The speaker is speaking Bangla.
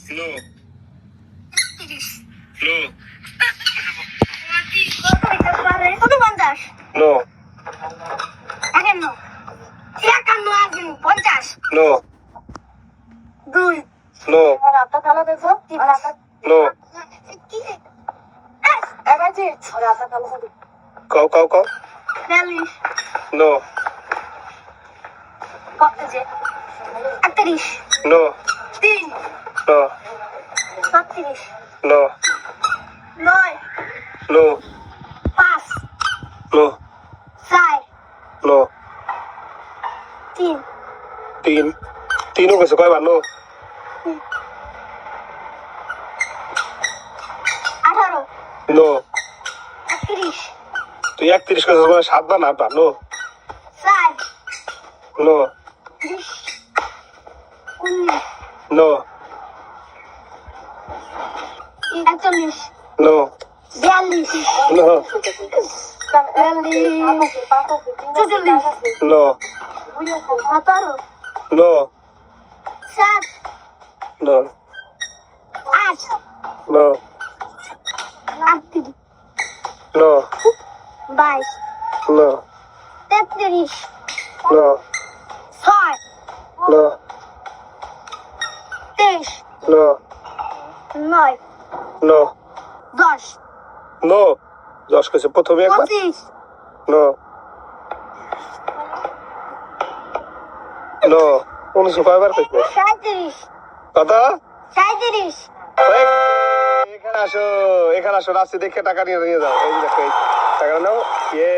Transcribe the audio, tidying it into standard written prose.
নো নো কত 50? নো একান্ন, 51 আছে 50, নো 2, নো রাতটা কালো দেখো, নো এবারে রাতটা কালো হবে, কাও কাও কাও 42, নো কত যে 38, no 3, no 36, no 9, no 5, no 4, no 3, তিন তিনও গেছে কয়বার নো 18, নো 31, তুই 31 গেছিস মানে 7 বার না 8 বার no 4, no 20, 19, no 41, no 42, no 43, no 17, no 7, no 8, no 38, no 22, no 33, no 6, no 23, no 9, no 10, no 10 গেছে প্রথমে একবার 25, নো নো 19 কয়বার কইছো 37, কথা 37, এখানে আসো রাস্তা দেখে টাকা নিয়ে যাও এই যে দেখো এই টাকা নাও ইয়ে